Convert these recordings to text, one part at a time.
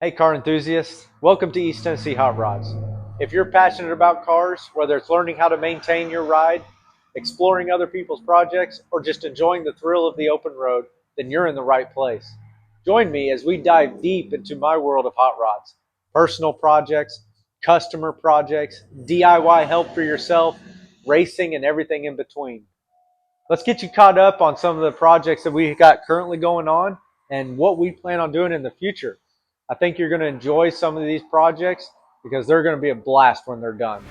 Hey car enthusiasts, welcome to East Tennessee Hot Rods. If you're passionate about cars, whether it's learning how to maintain your ride, exploring other people's projects, or just enjoying the thrill of the open road, then you're in the right place. Join me as we dive deep into my world of hot rods, personal projects, customer projects, DIY help for yourself, racing, and everything in between. Let's get you caught up on some of the projects that we got currently going on and what we plan on doing in the future. I think you're going to enjoy some of these projects because they're going to be a blast when they're done.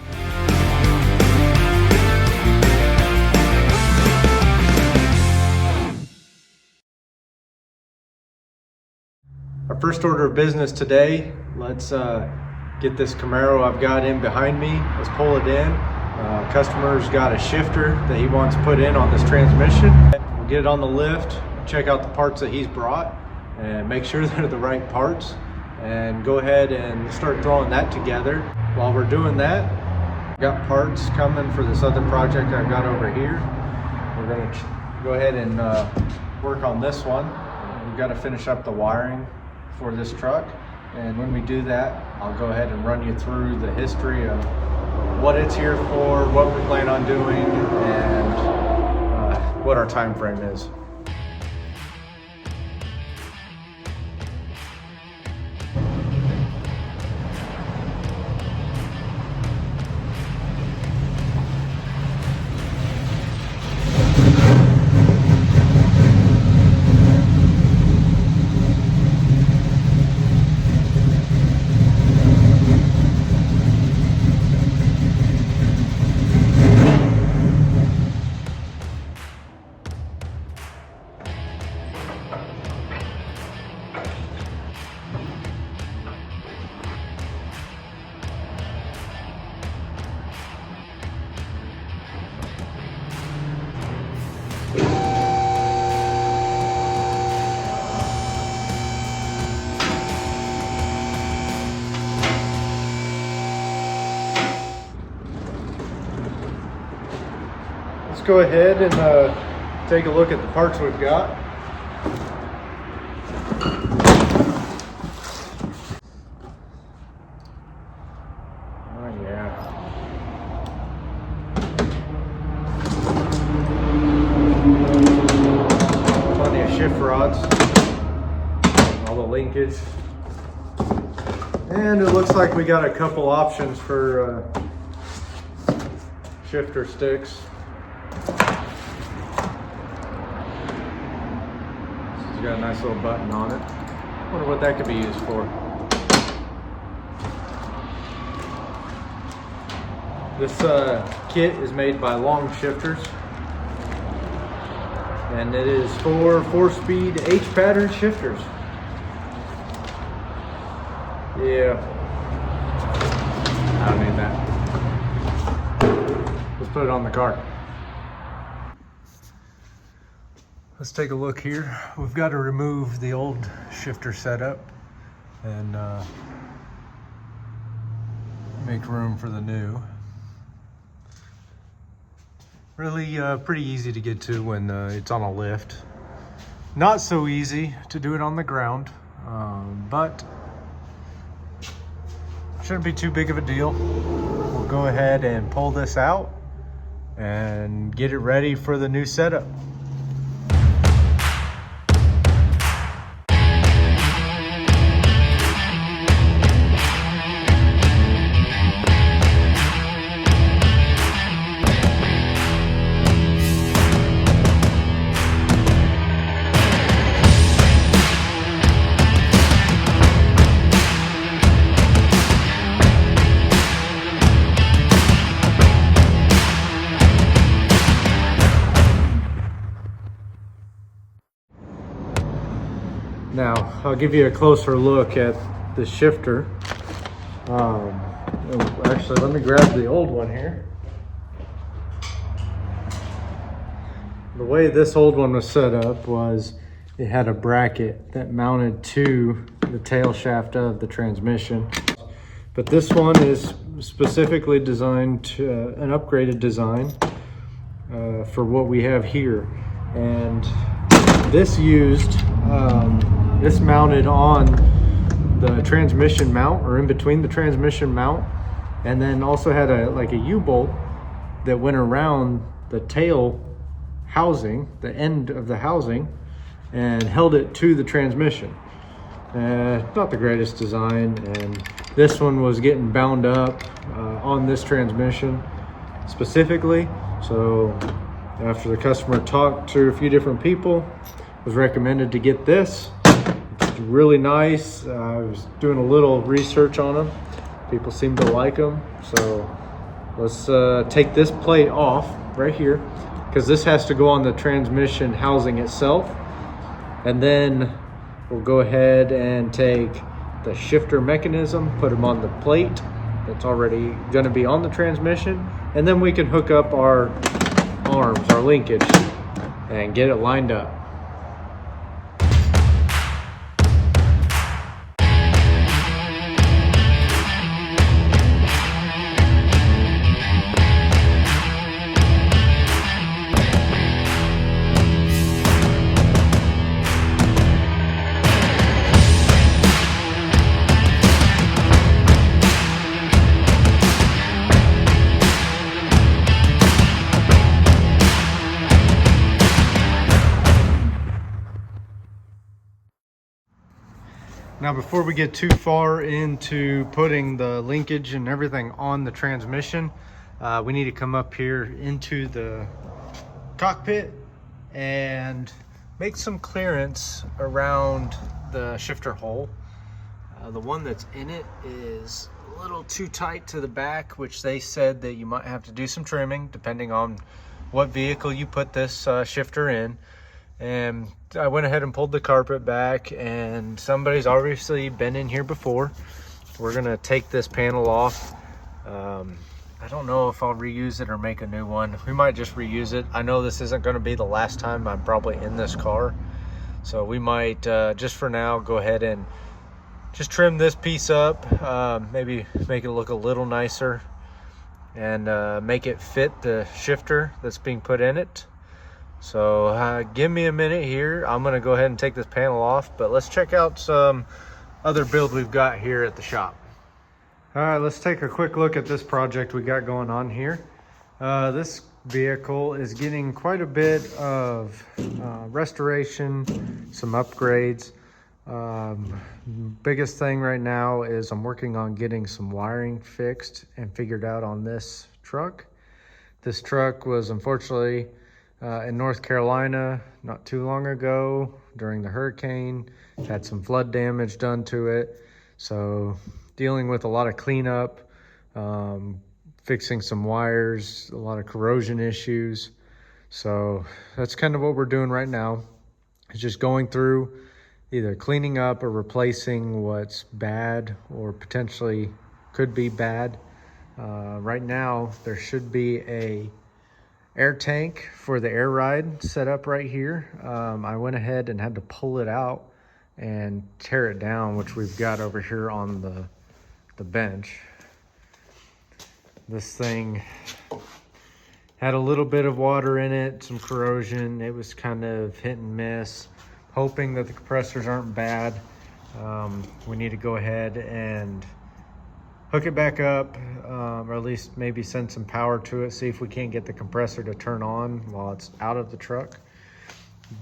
Our first order of business today, let's get this Camaro I've got in behind me. Let's pull it in. Customer's got a shifter that he wants put in on this transmission. We'll get it on the lift, check out the parts that he's brought, and make sure they're the right parts, and go ahead and start throwing that together. While we're doing that, I've got parts coming for this other project I've got over here. We're going to go ahead and work on this one. We've got to finish up the wiring for this truck, and when we do that, I'll go ahead and run you through the history of what it's here for, what we plan on doing, and what our time frame is. Let's go ahead and take a look at the parts we've got. Oh yeah. Plenty of shift rods, all the linkage. And it looks like we got a couple options for shifter sticks. It's got a nice little button on it. Wonder what that could be used for. This kit is made by Long Shifters, and it is for 4-speed H-pattern shifters. Yeah, I don't need that. Let's put it on the car. Let's take a look here. We've got to remove the old shifter setup and make room for the new. Really pretty easy to get to when it's on a lift. Not so easy to do it on the ground, but shouldn't be too big of a deal. We'll go ahead and pull this out and get it ready for the new setup. Now, I'll give you a closer look at the shifter. Actually, let me grab the old one here. The way this old one was set up was it had a bracket that mounted to the tail shaft of the transmission. But this one is specifically designed to an upgraded design for what we have here. And this mounted on the transmission mount, or in between the transmission mount, and then also had a U-bolt that went around the tail housing, the end of the housing, and held it to the transmission. Not the greatest design, and this one was getting bound up on this transmission specifically. So after the customer talked to a few different people, was recommended to get this. It's really nice. I was doing a little research on them. People seem to like them. So let's take this plate off right here, because this has to go on the transmission housing itself. And then we'll go ahead and take the shifter mechanism, put them on the plate that's already going to be on the transmission, and then we can hook up our arms, our linkage, and get it lined up. Now, before we get too far into putting the linkage and everything on the transmission, we need to come up here into the cockpit and make some clearance around the shifter hole. The one that's in it is a little too tight to the back, which they said that you might have to do some trimming depending on what vehicle you put this shifter in. And I went ahead and pulled the carpet back, and somebody's obviously been in here before. We're gonna take this panel off. I don't know if I'll reuse it or make a new one. We might just reuse it. I know this isn't gonna be the last time I'm probably in this car. So we might, just for now, go ahead and just trim this piece up, maybe make it look a little nicer, and make it fit the shifter that's being put in it. So give me a minute here. I'm gonna go ahead and take this panel off, but let's check out some other build we've got here at the shop. All right, let's take a quick look at this project we got going on here. This vehicle is getting quite a bit of restoration, some upgrades. Biggest thing right now is I'm working on getting some wiring fixed and figured out on this truck. This truck was unfortunately in North Carolina not too long ago during the hurricane. Had some flood damage done to it, so dealing with a lot of cleanup, fixing some wires, a lot of corrosion issues. So that's kind of what we're doing right now. It's just going through either cleaning up or replacing what's bad or potentially could be bad. Right now there should be a air tank for the air ride set up right here. I went ahead and had to pull it out and tear it down, which we've got over here on the bench. This thing had a little bit of water in it, some corrosion. It was kind of hit and miss. Hoping that the compressors aren't bad. We need to go ahead and hook it back up, or at least maybe send some power to it, see if we can't get the compressor to turn on while it's out of the truck.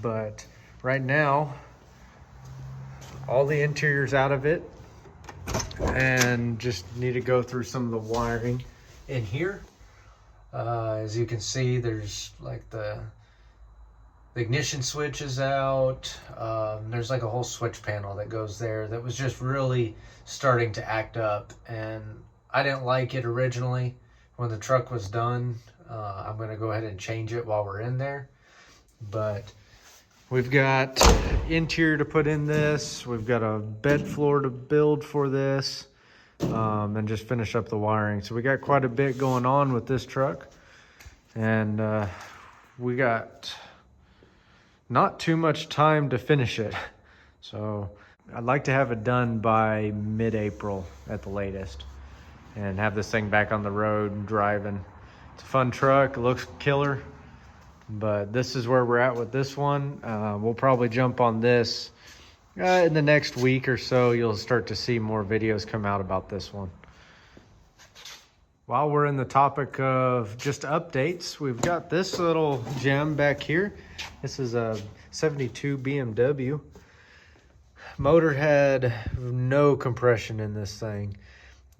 But right now, all the interior's out of it, and just need to go through some of the wiring in here. As you can see, there's like the ignition switch is out. There's like a whole switch panel that goes there that was just really starting to act up, and I didn't like it originally when the truck was done. I'm going to go ahead and change it while we're in there. But we've got interior to put in this. We've got a bed floor to build for this, and just finish up the wiring. So we got quite a bit going on with this truck, and we got not too much time to finish it. So I'd like to have it done by mid-April at the latest and have this thing back on the road and driving. It's a fun truck, it looks killer, but this is where we're at with this one. We'll probably jump on this In the next week or so, you'll start to see more videos come out about this one. While we're in the topic of just updates, we've got this little gem back here. This is a 72 BMW. Motor had no compression in this thing,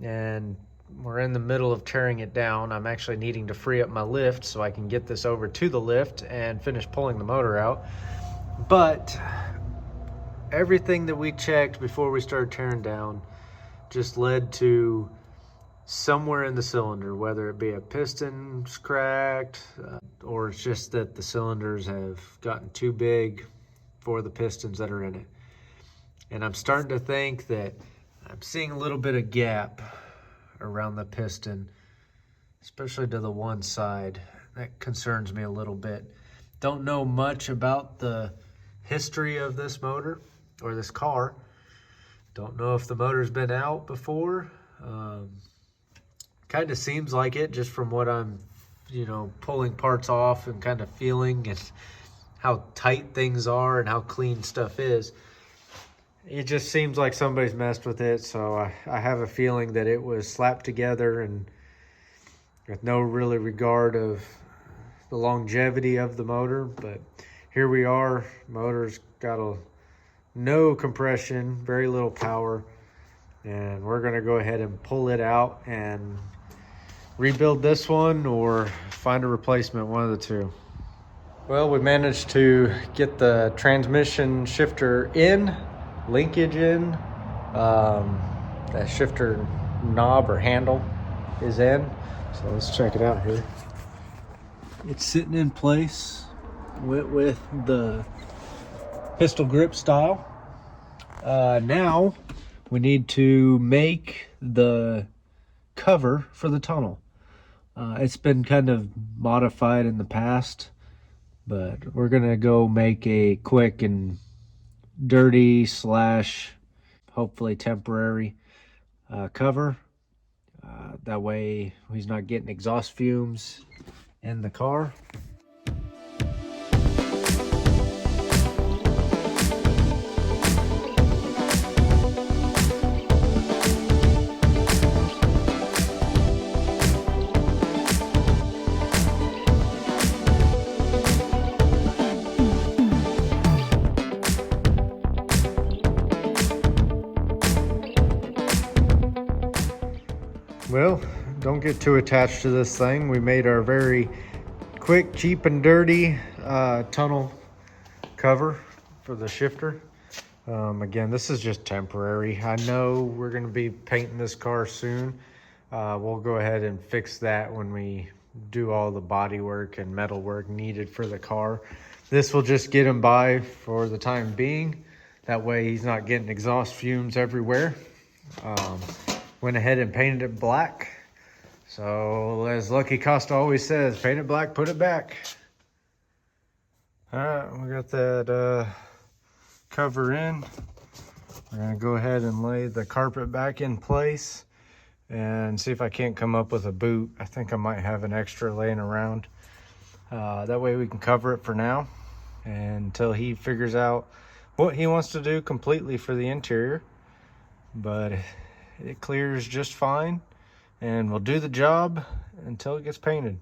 and we're in the middle of tearing it down. I'm actually needing to free up my lift so I can get this over to the lift and finish pulling the motor out. But everything that we checked before we started tearing down just led to somewhere in the cylinder, whether it be a piston's cracked or it's just that the cylinders have gotten too big for the pistons that are in it. And I'm starting to think that I'm seeing a little bit of gap around the piston, especially to the one side. That concerns me a little bit. Don't know much about the history of this motor or this car. Don't know if the motor's been out before. Kind of seems like it just from what I'm, pulling parts off and kind of feeling and how tight things are and how clean stuff is. It just seems like somebody's messed with it, so I have a feeling that it was slapped together and with no really regard of the longevity of the motor. But here we are. Motor's got no compression, very little power, and we're gonna go ahead and pull it out and rebuild this one or find a replacement, one of the two. Well, we managed to get the transmission shifter in, linkage in, that shifter knob or handle is in. So let's check it out here. It's sitting in place, went with the pistol grip style. Now we need to make the cover for the tunnel. It's been kind of modified in the past, but we're gonna go make a quick and dirty / hopefully temporary cover. That way he's not getting exhaust fumes in the car. Well, don't get too attached to this thing. We made our very quick, cheap, and dirty tunnel cover for the shifter. Again, this is just temporary. I know we're going to be painting this car soon. We'll go ahead and fix that when we do all the body work and metal work needed for the car. This will just get him by for the time being. That way he's not getting exhaust fumes everywhere. Went ahead and painted it black. So as Lucky Costa always says, paint it black, put it back. All right, we got that cover in. We're gonna go ahead and lay the carpet back in place and see if I can't come up with a boot. I think I might have an extra laying around. That way we can cover it for now until he figures out what he wants to do completely for the interior. But it clears just fine, and we'll do the job until it gets painted.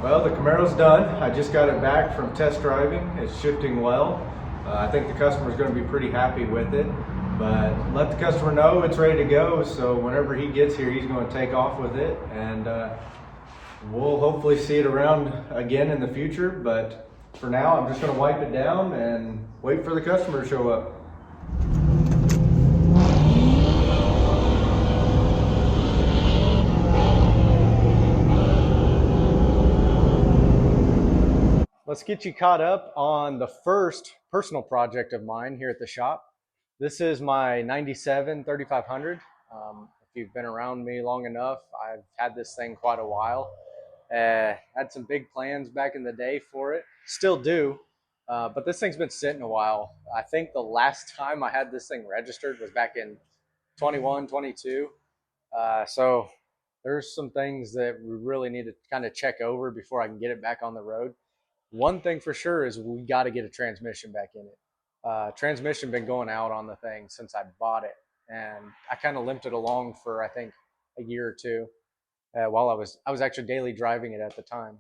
Well, the Camaro's done. I just got it back from test driving. It's shifting well. I think the customer's going to be pretty happy with it. But let the customer know it's ready to go. So whenever he gets here, he's going to take off with it, and we'll hopefully see it around again in the future. But for now, I'm just going to wipe it down and wait for the customer to show up. Let's get you caught up on the first personal project of mine here at the shop. This is my 97 3500. If you've been around me long enough, I've had this thing quite a while. Had some big plans back in the day for it, still do, but this thing's been sitting a while. I think the last time I had this thing registered was back in 21, 22. So there's some things that we really need to kind of check over before I can get it back on the road. One thing for sure is we got to get a transmission back in it. Transmission been going out on the thing since I bought it, and I kind of limped it along for I think a year or two while I was actually daily driving it at the time.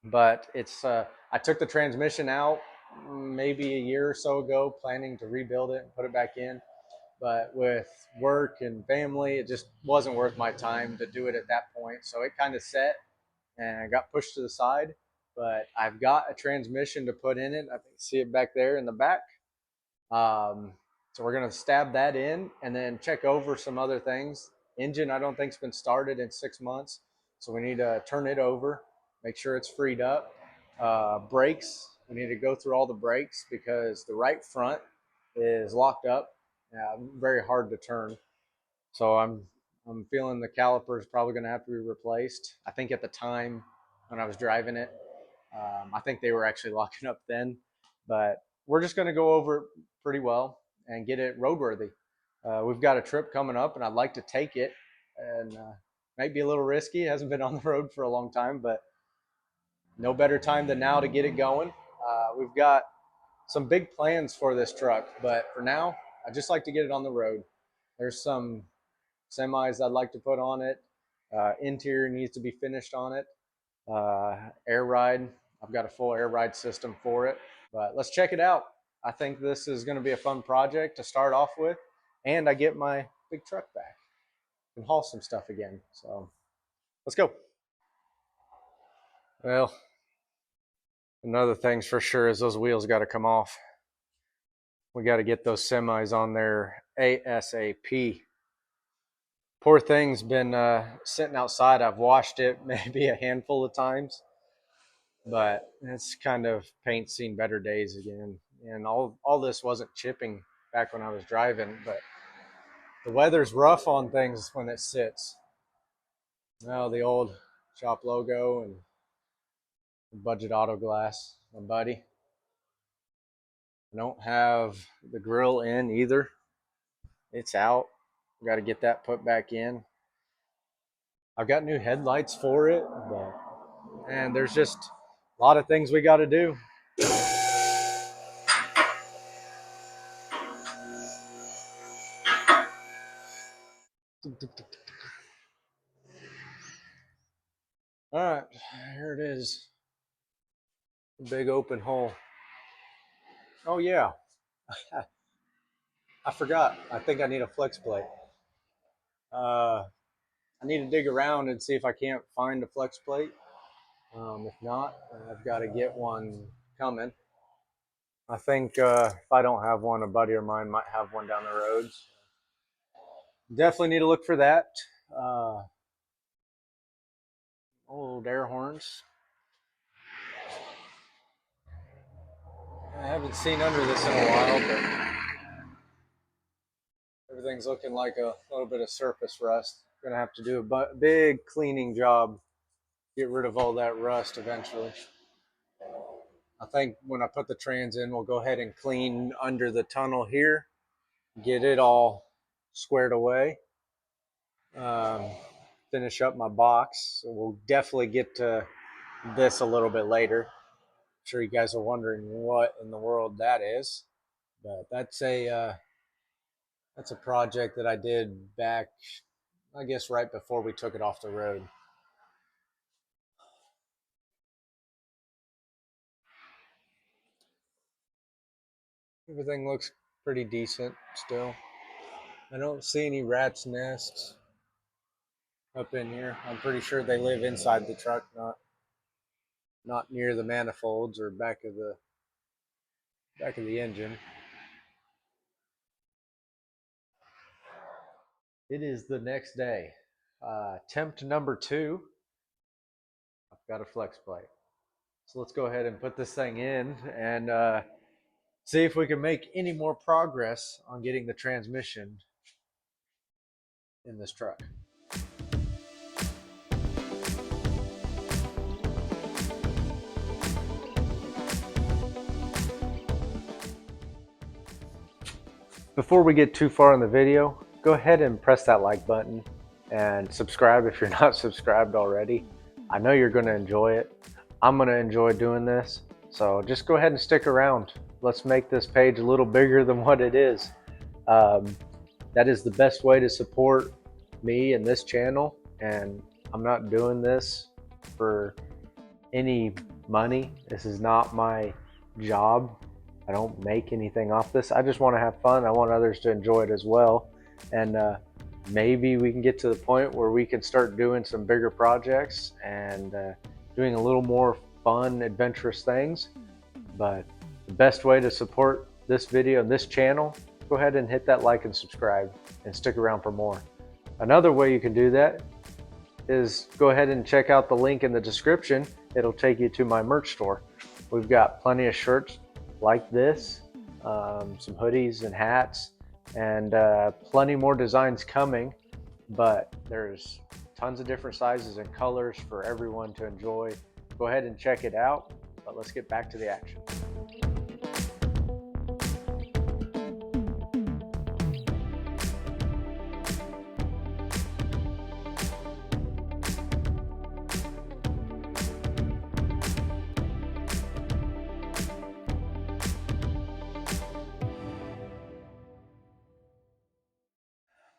But it's I took the transmission out maybe a year or so ago, planning to rebuild it and put it back in. But with work and family, it just wasn't worth my time to do it at that point. So it kind of set and got pushed to the side. But I've got a transmission to put in it. I think see it back there in the back. So we're gonna stab that in and then check over some other things. Engine, I don't think's been started in 6 months, so we need to turn it over, make sure it's freed up. Brakes, we need to go through all the brakes because the right front is locked up. Very hard to turn. So I'm feeling the caliper is probably going to have to be replaced. I think at the time when I was driving it, I think they were actually locking up then, but we're just going to go over it pretty well and get it roadworthy. We've got a trip coming up, and I'd like to take it, and might be a little risky. It hasn't been on the road for a long time, but no better time than now to get it going. We've got some big plans for this truck, but for now, I just like to get it on the road. There's some semis I'd like to put on it. Interior needs to be finished on it. Air ride, I've got a full air ride system for it, but let's check it out. I think this is going to be a fun project to start off with, and I get my big truck back and haul some stuff again. So let's go. Well, another thing's for sure is those wheels got to come off. We got to get those semis on there ASAP. Poor thing's been sitting outside. I've washed it maybe a handful of times, but it's kind of paint seen better days again. And all this wasn't chipping back when I was driving, but the weather's rough on things when it sits. Now the old shop logo and budget auto glass, my buddy. I don't have the grill in either. It's out. Got to get that put back in. I've got new headlights for it, but and there's just a lot of things we got to do. All right, here it is. Big open hole. Oh yeah, I forgot. I think I need a flex plate. I need to dig around and see if I can't find a flex plate. If not, I've got to get one coming. I think if I don't have one, a buddy of mine might have one down the road. Definitely need to look for that. Old air horns. I haven't seen under this in a while, but everything's looking like a little bit of surface rust. Gonna have to do a big cleaning job, get rid of all that rust eventually. I think when I put the trans in, we'll go ahead and clean under the tunnel here, get it all squared away, finish up my box. So we'll definitely get to this a little bit later. I'm sure you guys are wondering what in the world that is, but that's a project that I did back, I guess, right before we took it off the road. Everything looks pretty decent still. I don't see any rat's nests up in here. I'm pretty sure they live inside the truck, not near the manifolds or back of the engine. It is the next day. Attempt number 2. I've got a flex plate. So let's go ahead and put this thing in and see if we can make any more progress on getting the transmission in this truck. Before we get too far in the video, go ahead and press that like button and subscribe if you're not subscribed already. I know you're going to enjoy it. I'm going to enjoy doing this. So just go ahead and stick around. Let's make this page a little bigger than what it is. That is the best way to support me and this channel. And I'm not doing this for any money. This is not my job. I don't make anything off this. I just want to have fun. I want others to enjoy it as well. And maybe we can get to the point where we can start doing some bigger projects and doing a little more fun, adventurous things. But the best way to support this video and this channel, go ahead and hit that like and subscribe and stick around for more. Another way you can do that is go ahead and check out the link in the description. It'll take you to my merch store. We've got plenty of shirts like this, some hoodies and hats, and plenty more designs coming, but there's tons of different sizes and colors for everyone to enjoy. Go ahead and check it out, but let's get back to the action.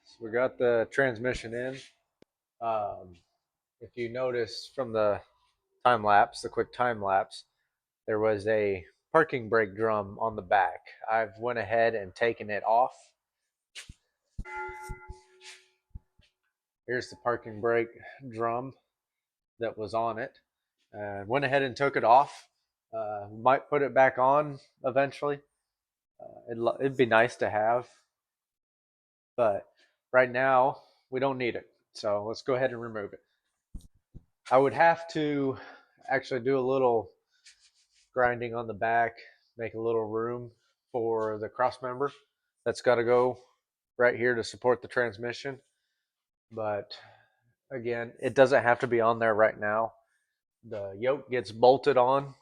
So we got the transmission in. If you notice from the time lapse, the quick time lapse, there was a parking brake drum on the back. I've went ahead and taken it off. Here's the parking brake drum that was on it. Went ahead and took it off. Might put it back on eventually. It'd be nice to have, but right now we don't need it. So let's go ahead and remove it. I would have to actually do a little grinding on the back, make a little room for the cross member that's got to go right here to support the transmission. But again, it doesn't have to be on there right now. The yoke gets bolted on,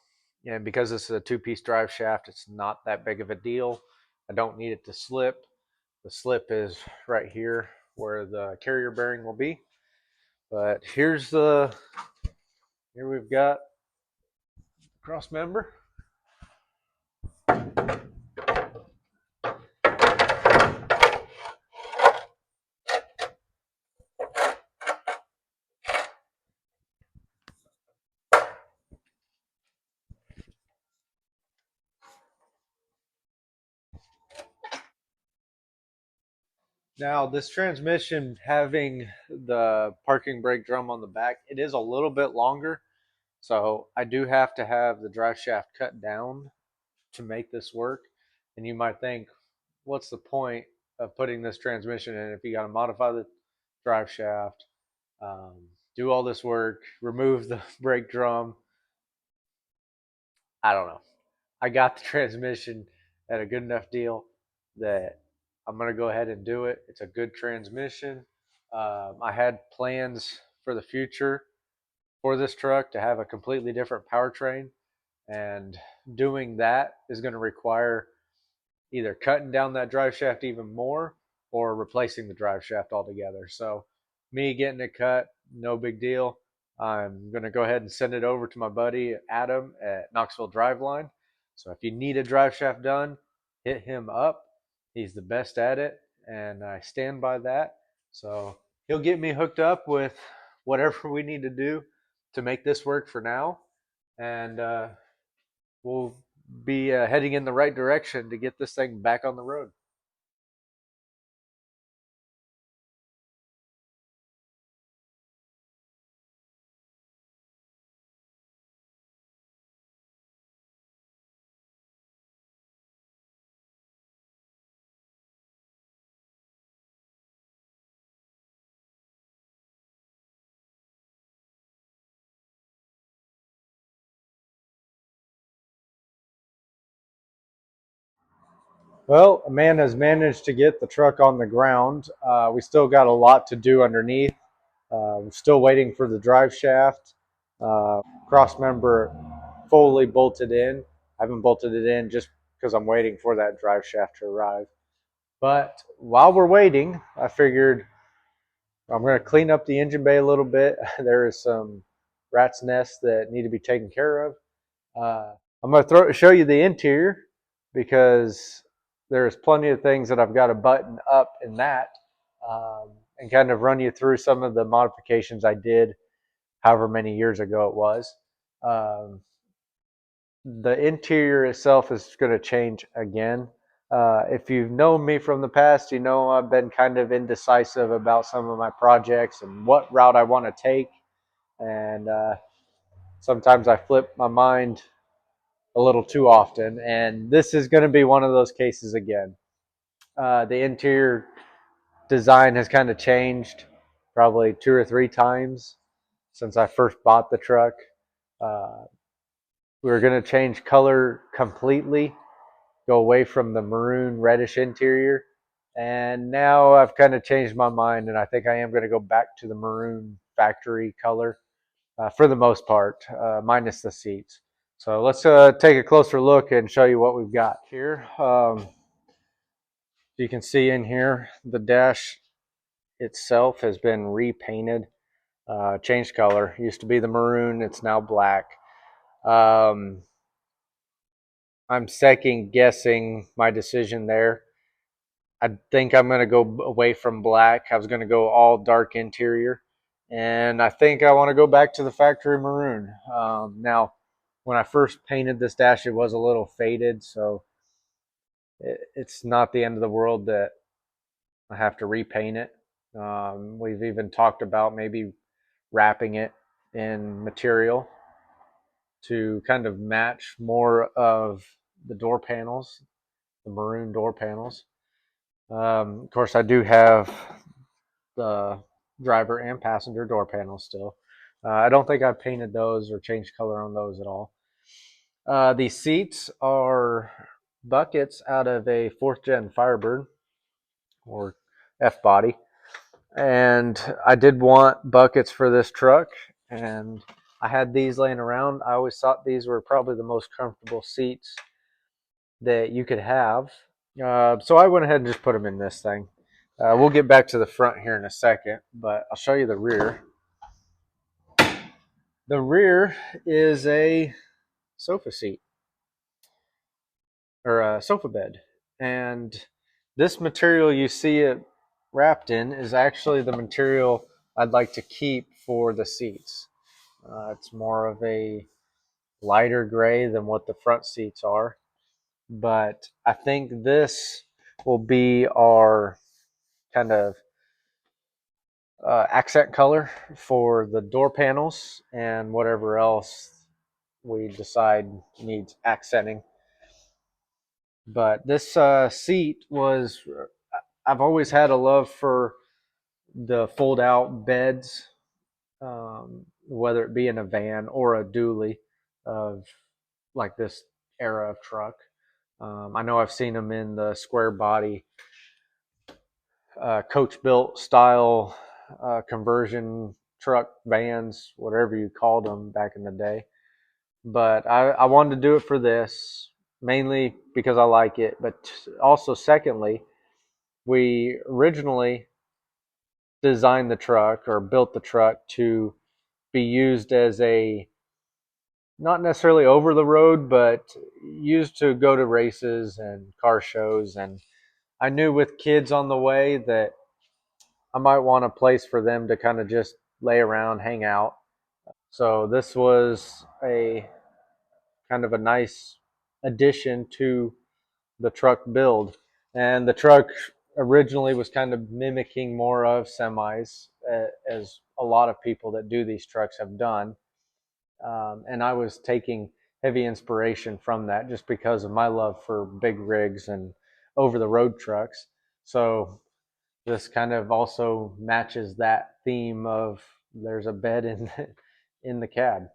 and because this is a 2-piece drive shaft, it's not that big of a deal. I don't need it to slip. The slip is right here where the carrier bearing will be. But here we've got the cross member. Now, this transmission having the parking brake drum on the back, it is a little bit longer. So I do have to have the drive shaft cut down to make this work. And you might think, what's the point of putting this transmission in if you got to modify the drive shaft, do all this work, remove the brake drum? I don't know. I got the transmission at a good enough deal that I'm going to go ahead and do it. It's a good transmission. I had plans for the future for this truck to have a completely different powertrain, and doing that is going to require either cutting down that drive shaft even more or replacing the drive shaft altogether. So me getting it cut, no big deal. I'm going to go ahead and send it over to my buddy Adam at Knoxville Driveline. So if you need a drive shaft done, hit him up. He's the best at it, and I stand by that. So he'll get me hooked up with whatever we need to do to make this work for now. And we'll be heading in the right direction to get this thing back on the road. Well, a man has managed to get the truck on the ground. We still got a lot to do underneath. We're still waiting for the drive shaft. Cross member fully bolted in. I haven't bolted it in just because I'm waiting for that drive shaft to arrive. But while we're waiting, I figured I'm going to clean up the engine bay a little bit. There is some rat's nests that need to be taken care of. Uh, I'm going to show you the interior because there's plenty of things that I've got to button up in that, and kind of run you through some of the modifications I did however many years ago it was. Um, the interior itself is going to change again. If you've known me from the past, you know I've been kind of indecisive about some of my projects and what route I want to take. And sometimes I flip my mind a little too often. And this is going to be one of those cases again. The interior design has kind of changed probably 2 or 3 times since I first bought the truck. Uh, we were going to change color completely, go away from the maroon reddish interior. And now I've kind of changed my mind, and I think I am going to go back to the maroon factory color for the most part, minus the seats. So let's take a closer look and show you what we've got here. You can see in here the dash itself has been repainted, changed color. Used to be the maroon, it's now black. Um, I'm second guessing my decision there. I think I'm going to go away from black. I was going to go all dark interior. And I think I want to go back to the factory maroon. Now, when I first painted this dash, it was a little faded. So it's not the end of the world that I have to repaint it. We've even talked about maybe wrapping it in material to kind of match more of the door panels, the maroon door panels. Of course, I do have the driver and passenger door panels still. I don't think I've painted those or changed color on those at all. The seats are buckets out of a 4th gen Firebird or F body. And I did want buckets for this truck, and I had these laying around. I always thought these were probably the most comfortable seats that you could have. So I went ahead and just put them in this thing. We'll get back to the front here in a second, but I'll show you the rear. The rear is a sofa seat or a sofa bed. And this material you see it wrapped in is actually the material I'd like to keep for the seats. It's more of a lighter gray than what the front seats are. But I think this will be our kind of accent color for the door panels and whatever else we decide needs accenting. But this seat was, I've always had a love for the fold out beds, whether it be in a van or a dually of like this era of truck. I know I've seen them in the square body, coach built style conversion truck vans, whatever you called them back in the day. But I wanted to do it for this mainly because I like it, but also secondly, we originally designed the truck or built the truck to be used as a not necessarily over the road, but used to go to races and car shows. And I knew with kids on the way that I might want a place for them to kind of just lay around, hang out. So this was a kind of a nice addition to the truck build. And the truck originally was kind of mimicking more of semis, as a lot of people that do these trucks have done. And I was taking heavy inspiration from that just because of my love for big rigs and over the road trucks. So this kind of also matches that theme of there's a bed in in the cab,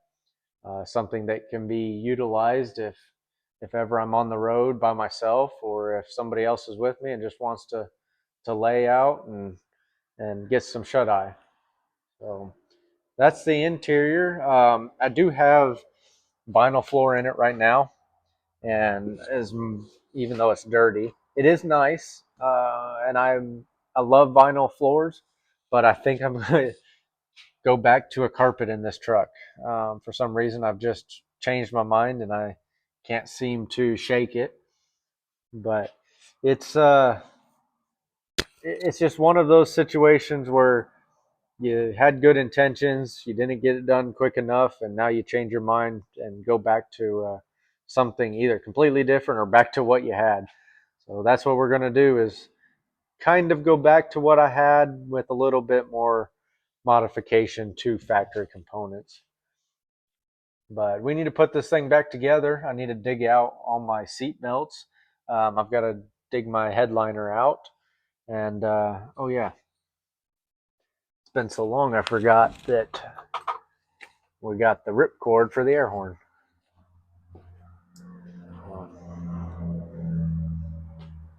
something that can be utilized if ever I'm on the road by myself, or if somebody else is with me and just wants to lay out and get some shut eye. So that's the interior. I do have vinyl floor in it right now, and as even though it's dirty, it is nice. And I love vinyl floors, but I think I'm gonna go back to a carpet in this truck. For some reason, I've just changed my mind, and I can't seem to shake it. But it's it's just one of those situations where you had good intentions, you didn't get it done quick enough, and now you change your mind and go back to something either completely different or back to what you had. So that's what we're going to do, is kind of go back to what I had with a little bit more modification to factory components. But we need to put this thing back together. I need to dig out all my seat belts. I've got to dig my headliner out. And oh yeah, it's been so long I forgot that we got the rip cord for the air horn.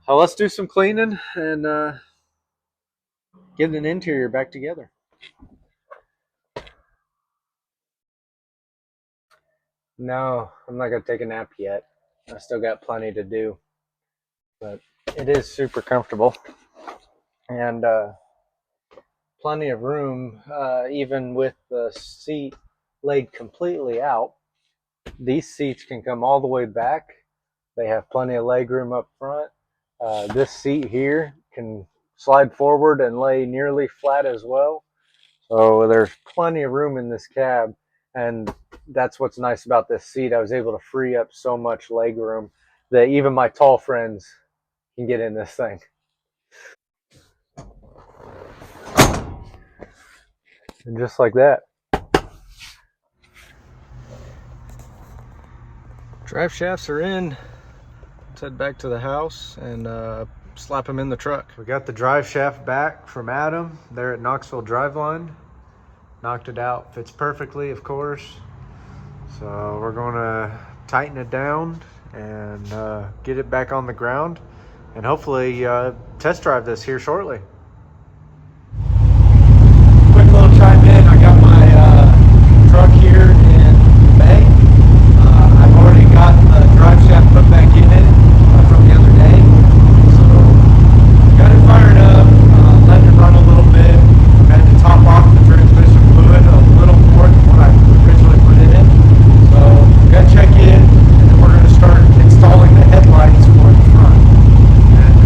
So let's do some cleaning and get an interior back together. No, I'm not going to take a nap yet. I still got plenty to do. But it is super comfortable. And plenty of room, even with the seat laid completely out. These seats can come all the way back. They have plenty of leg room up front. This seat here can slide forward and lay nearly flat as well. So there's plenty of room in this cab. And that's what's nice about this seat. I was able to free up so much leg room that even my tall friends can get in this thing. And just like that. Drive shafts are in. Let's head back to the house and slap them in the truck. We got the drive shaft back from Adam there at Knoxville Driveline. Knocked it out, fits perfectly, of course. So we're going to tighten it down and get it back on the ground, and hopefully test drive this here shortly. Quick little chime in. I got my truck here in the bay. I've already got the drive shaft put back in it from the other day. So got it fired up, letting it run a little bit. I had to top off the transmission fluid a little more than what I originally put in it. So got to check in, and then we're going to start installing the headlights for the front. And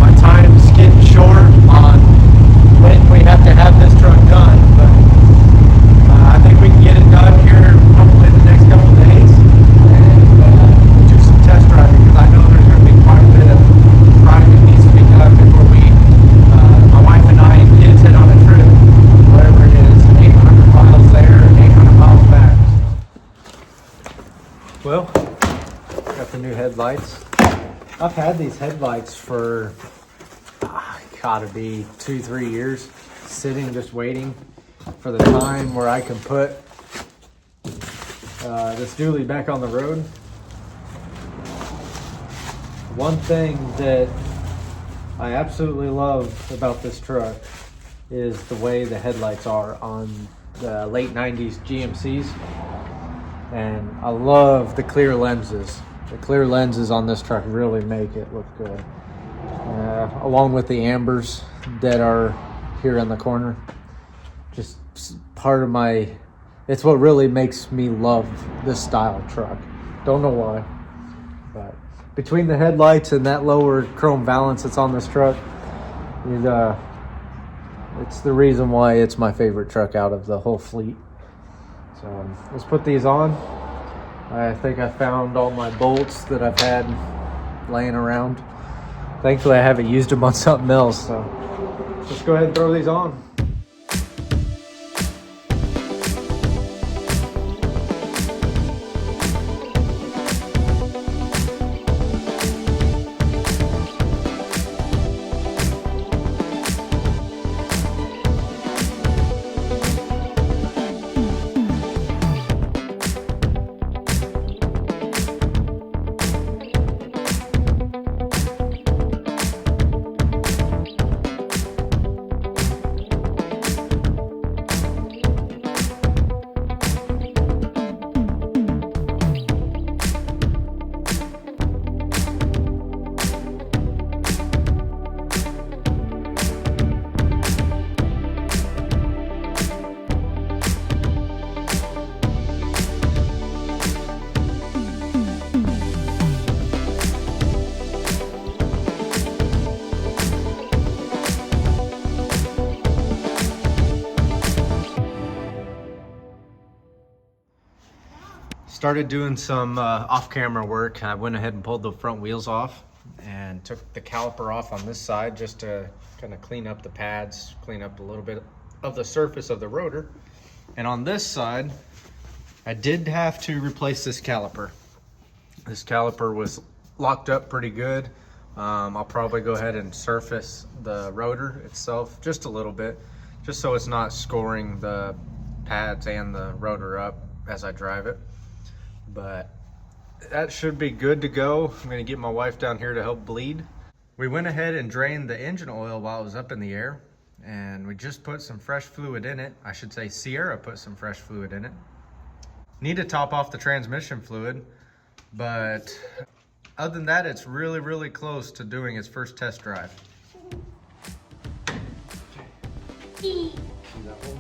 my time's getting short on when we have to have this truck done, but I think we can get it done here hopefully the next couple of days, and do some test driving, because I know there's going to be quite a bit of driving that needs to be done before my wife and I and kids head on a trip, whatever it is, 800 miles there and 800 miles back. Well, got the new headlights. I've had these headlights for gotta be 2-3 years, sitting just waiting for the time where I can put this dually back on the road. One thing that I absolutely love about this truck is the way the headlights are on the late 90s GMCs, and I love the clear lenses. The clear lenses on this truck really make it look good. Along with the ambers that are here in the corner. Just part of my, it's what really makes me love this style truck. Don't know why, but between the headlights and that lower chrome valance that's on this truck, it's the reason why it's my favorite truck out of the whole fleet. So let's put these on I think I found all my bolts that I've had laying around. Thankfully I haven't used them on something else, so let's go ahead and throw these on. Started doing some off-camera work. I went ahead and pulled the front wheels off and took the caliper off on this side just to kind of clean up the pads, clean up a little bit of the surface of the rotor. And on this side, I did have to replace this caliper. This caliper was locked up pretty good. I'll probably go ahead and surface the rotor itself just a little bit, just so it's not scoring the pads and the rotor up as I drive it. But that should be good to go. I'm gonna get my wife down here to help bleed. We went ahead and drained the engine oil while it was up in the air, and we just put some fresh fluid in it. I should say Sierra put some fresh fluid in it. Need to top off the transmission fluid, but other than that, it's really, really close to doing its first test drive. See that one?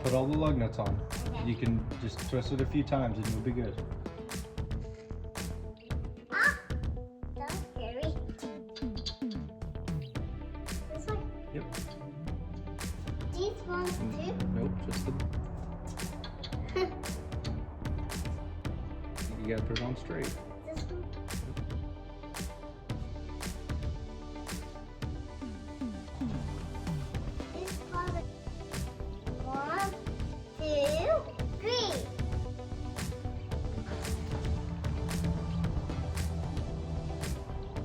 Put all the lug nuts on. Okay. You can just twist it a few times and you'll be good. Ah! That's scary. This one? Yep. These ones too? Nope, just the... You gotta put it on straight. This one?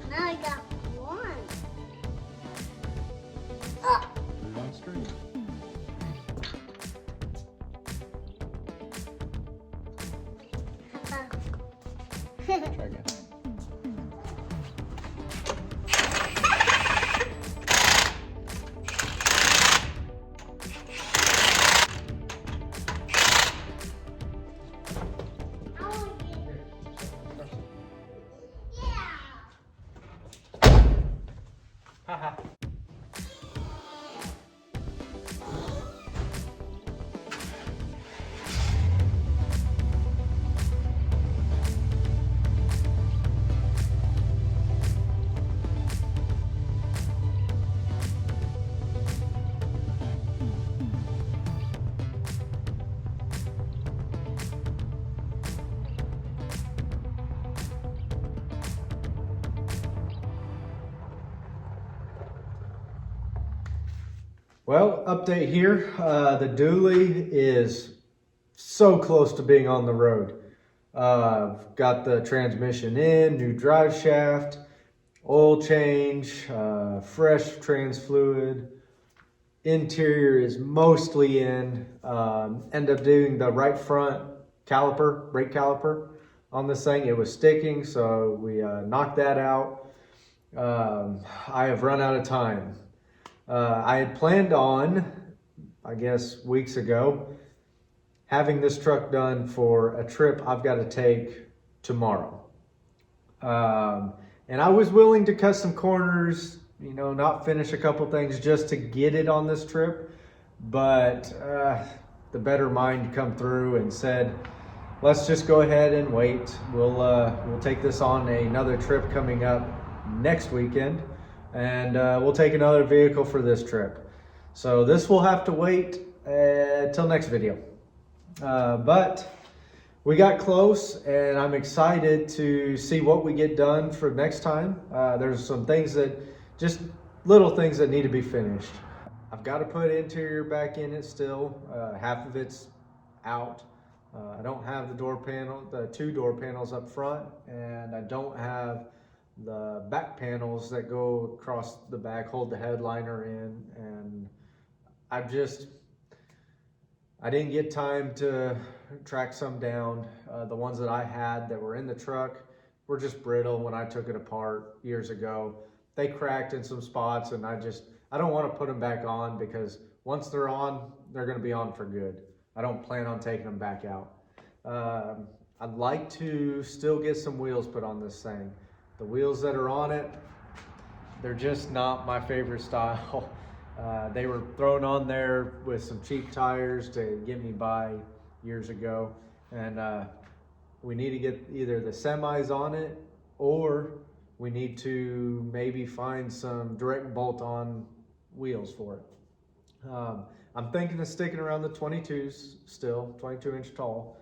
Now I got one. Put it on straight. Try again. Haha. Well, update here. The dually is so close to being on the road. Got the transmission in, new drive shaft, oil change, fresh trans fluid. Interior is mostly in. End up doing the right front caliper, brake caliper on this thing. It was sticking, so we knocked that out. I have run out of time. I had planned on, I guess weeks ago, having this truck done for a trip I've got to take tomorrow. And I was willing to cut some corners, you know, not finish a couple things just to get it on this trip. But the better mind come through and said, let's just go ahead and wait. We'll take this on another trip coming up next weekend. And we'll take another vehicle for this trip. So this will have to wait till next video. But we got close, and I'm excited to see what we get done for next time. There's some things just little things that need to be finished. I've got to put interior back in it still. Half of it's out. I don't have the two door panels up front, and I don't have the back panels that go across the back, hold the headliner in, and I didn't get time to track some down. The ones that I had that were in the truck were just brittle when I took it apart years ago. They cracked in some spots, and I don't want to put them back on, because once they're on, they're going to be on for good. I don't plan on taking them back out. I'd like to still get some wheels put on this thing. The wheels that are on it, they're just not my favorite style. They were thrown on there with some cheap tires to get me by years ago. And we need to get either the semis on it, or we need to maybe find some direct bolt-on wheels for it. I'm thinking of sticking around the 22s still, 22-inch tall.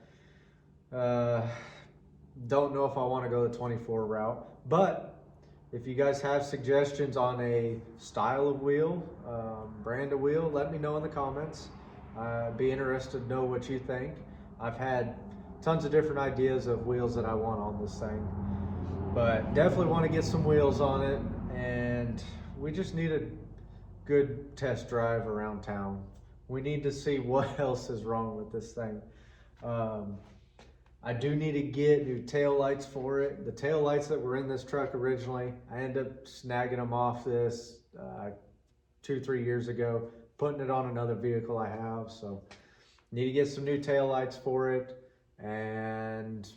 Don't know if I want to go the 24 route, but if you guys have suggestions on a style of wheel, brand of wheel, let me know in the comments. I'd be interested to know what you think. I've had tons of different ideas of wheels that I want on this thing, but definitely want to get some wheels on it, and we just need a good test drive around town. We need to see what else is wrong with this thing. I do need to get new tail lights for it. The tail lights that were in this truck originally, I ended up snagging them off this 2-3 years ago, putting it on another vehicle I have. So need to get some new tail lights for it. And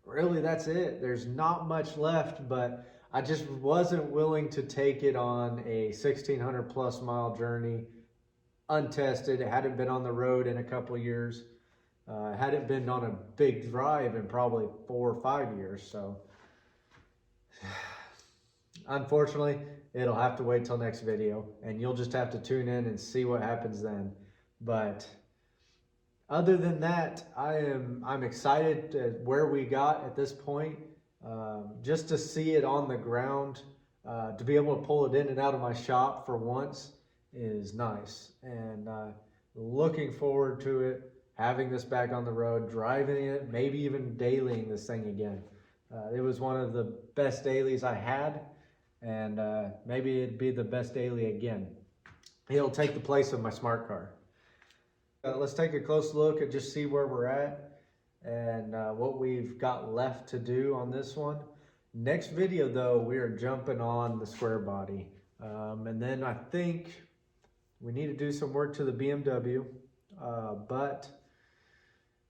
really that's it. There's not much left, but I just wasn't willing to take it on a 1,600 plus mile journey untested. It hadn't been on the road in a couple years. Hadn't been on a big drive in probably 4 or 5 years. So unfortunately, it'll have to wait till next video, and you'll just have to tune in and see what happens then. But other than that, I'm excited at where we got at this point. Just to see it on the ground, to be able to pull it in and out of my shop for once is nice. And looking forward to it, having this back on the road, driving it, maybe even dailying this thing again. It was one of the best dailies I had, and maybe it'd be the best daily again. It'll take the place of my smart car. Let's take a close look and just see where we're at and what we've got left to do on this one. Next video though, we are jumping on the square body. And then I think we need to do some work to the BMW, but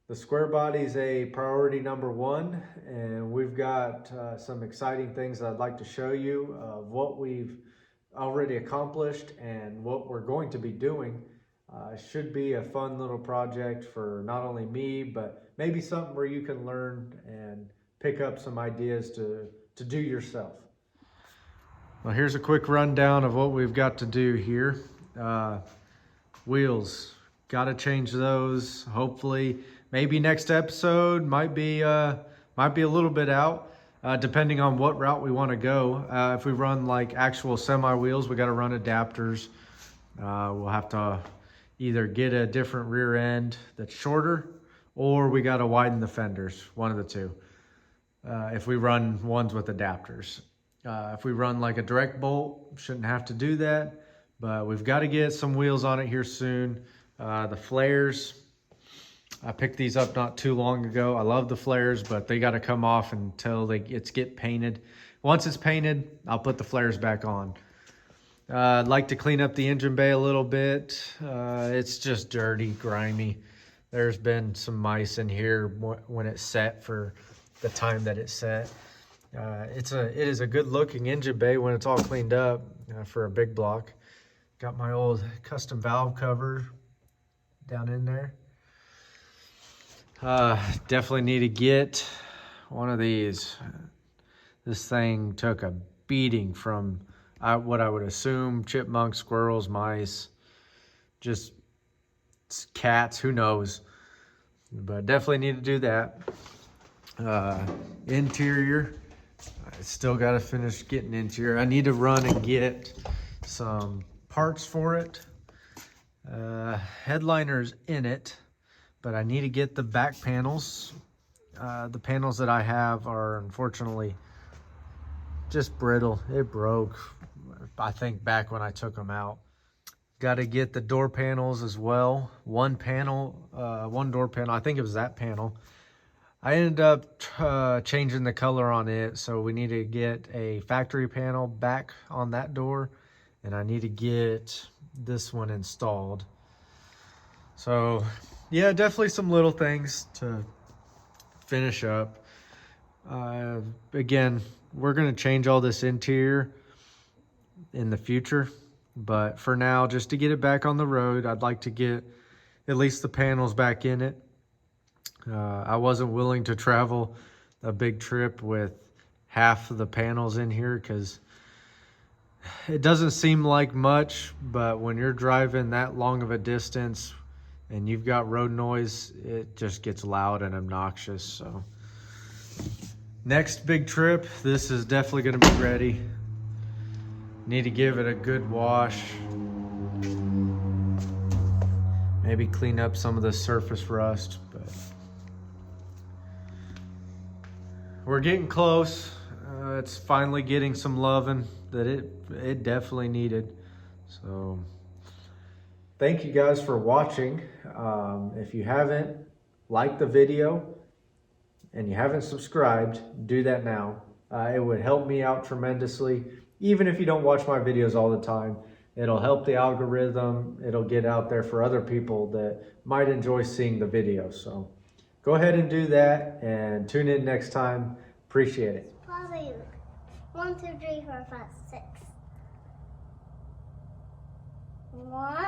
the square body is a priority #1, and we've got some exciting things I'd like to show you of what we've already accomplished and what we're going to be doing. Should be a fun little project for not only me, but maybe something where you can learn and pick up some ideas to do yourself. Well, here's a quick rundown of what we've got to do here. Wheels, got to change those. Hopefully, maybe next episode might be a little bit out, depending on what route we want to go. If we run like actual semi wheels, we got to run adapters. We'll have to either get a different rear end that's shorter, or we got to widen the fenders, one of the two. If we run ones with adapters. If we run like a direct bolt, shouldn't have to do that, but we've got to get some wheels on it here soon. The flares, I picked these up not too long ago. I love the flares, but they got to come off until it's get painted. Once it's painted, I'll put the flares back on. I'd like to clean up the engine bay a little bit. It's just dirty, grimy. There's been some mice in here when it's set for the time that it's set. It is a good looking engine bay when it's all cleaned up for a big block. Got my old custom valve cover down in there. Definitely need to get one of these. This thing took a beating from what I would assume chipmunks, squirrels, mice, just cats, who knows. But definitely need to do that. Interior, I still got to finish getting interior. I need to run and get some parts for it. Headliner's in it, but I need to get the back panels. The panels that I have are unfortunately just brittle. It broke, I think, back when I took them out. Got to get the door panels as well. One door panel, I think it was that panel. I ended up changing the color on it, so we need to get a factory panel back on that door, and I need to get this one installed. So yeah, definitely some little things to finish up. Again, we're going to change all this interior in the future, but for now, just to get it back on the road, I'd like to get at least the panels back in it. I wasn't willing to travel a big trip with half of the panels in here because it doesn't seem like much, but when you're driving that long of a distance and you've got road noise, it just gets loud and obnoxious. So next big trip, this is definitely going to be ready. Need to give it a good wash. Maybe clean up some of the surface rust, but we're getting close. It's finally getting some loving that it definitely needed. So thank you guys for watching. If you haven't liked the video and you haven't subscribed, do that now. It would help me out tremendously. Even if you don't watch my videos all the time, it'll help the algorithm. It'll get out there for other people that might enjoy seeing the video. So go ahead and do that and tune in next time. Appreciate it. Probably 1, 2, 3, 4, 5, 6. 1.